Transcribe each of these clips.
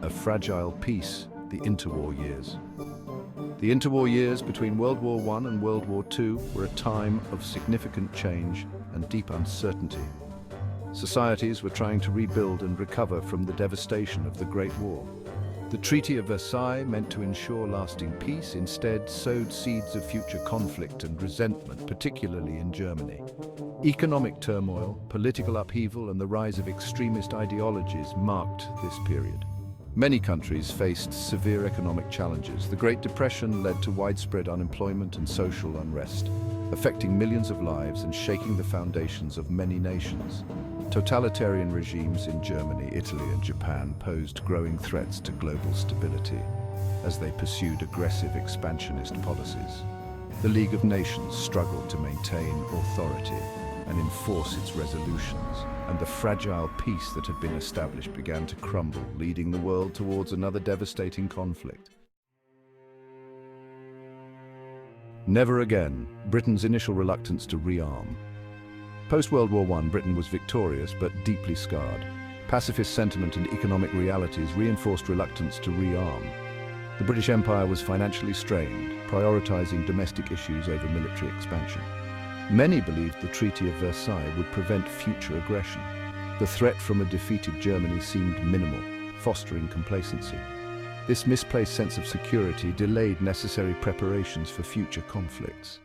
a fragile peace, the interwar years. The interwar years between World War I and World War II were a time of significant change and deep uncertainty. Societies were trying to rebuild and recover from the devastation of the Great War. The Treaty of Versailles, meant to ensure lasting peace, instead sowed seeds of future conflict and resentment, particularly in Germany. Economic turmoil, political upheaval, and the rise of extremist ideologies marked this period. Many countries faced severe economic challenges. The Great Depression led to widespread unemployment and social unrest, affecting millions of lives and shaking the foundations of many nations. Totalitarian regimes in Germany, Italy, and Japan posed growing threats to global stability as they pursued aggressive expansionist policies. The League of Nations struggled to maintain authority and enforce its resolutions, and the fragile peace that had been established began to crumble, leading the world towards another devastating conflict. Never again, Britain's initial reluctance to rearm. Post-World War I, Britain was victorious but deeply scarred. Pacifist sentiment and economic realities reinforced reluctance to rearm. The British Empire was financially strained, prioritizing domestic issues over military expansion. Many believed the Treaty of Versailles would prevent future aggression. The threat from a defeated Germany seemed minimal, fostering complacency. This misplaced sense of security delayed necessary preparations for future conflicts.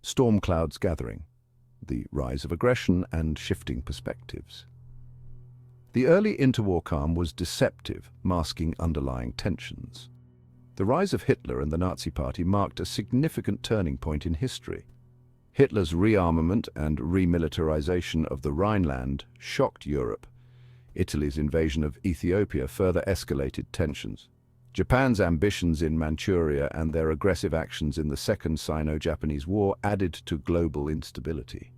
Storm clouds gathering, the rise of aggression and shifting perspectives. The early interwar calm was deceptive, masking underlying tensions. The rise of Hitler and the Nazi Party marked a significant turning point in history. Hitler's rearmament and remilitarization of the Rhineland shocked Europe. Italy's invasion of Ethiopia further escalated tensions. Japan's ambitions in Manchuria and their aggressive actions in the Second Sino-Japanese War added to global instability.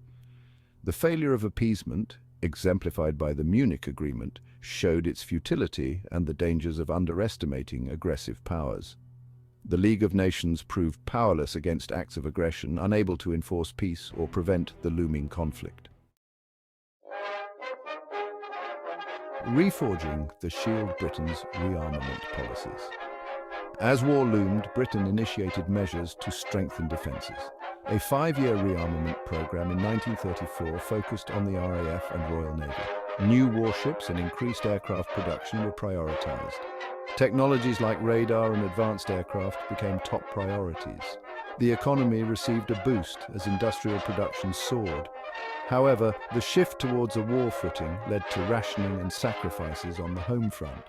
The failure of appeasement, exemplified by the Munich Agreement, showed its futility and the dangers of underestimating aggressive powers. The League of Nations proved powerless against acts of aggression, unable to enforce peace or prevent the looming conflict. Reforging the Shield Britain's rearmament policies. As war loomed, Britain initiated measures to strengthen defences. A 5-year rearmament programme in 1934 focused on the RAF and Royal Navy. New warships and increased aircraft production were prioritised. Technologies like radar and advanced aircraft became top priorities. The economy received a boost as industrial production soared. However, the shift towards a war footing led to rationing and sacrifices on the home front.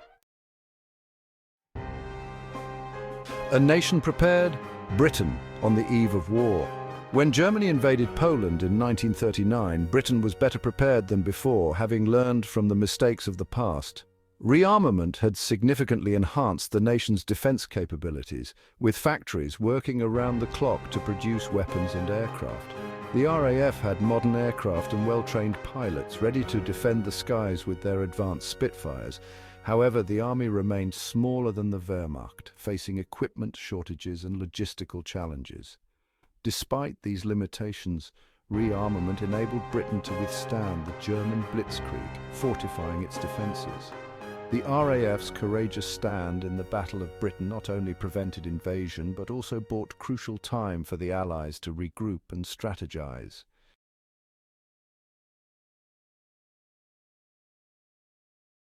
A nation prepared? Britain on the eve of war. When Germany invaded Poland in 1939, Britain was better prepared than before, having learned from the mistakes of the past. Rearmament had significantly enhanced the nation's defence capabilities, with factories working around the clock to produce weapons and aircraft. The RAF had modern aircraft and well-trained pilots ready to defend the skies with their advanced Spitfires. However, the army remained smaller than the Wehrmacht, facing equipment shortages and logistical challenges. Despite these limitations, rearmament enabled Britain to withstand the German blitzkrieg, fortifying its defences. The RAF's courageous stand in the Battle of Britain not only prevented invasion, but also bought crucial time for the Allies to regroup and strategize.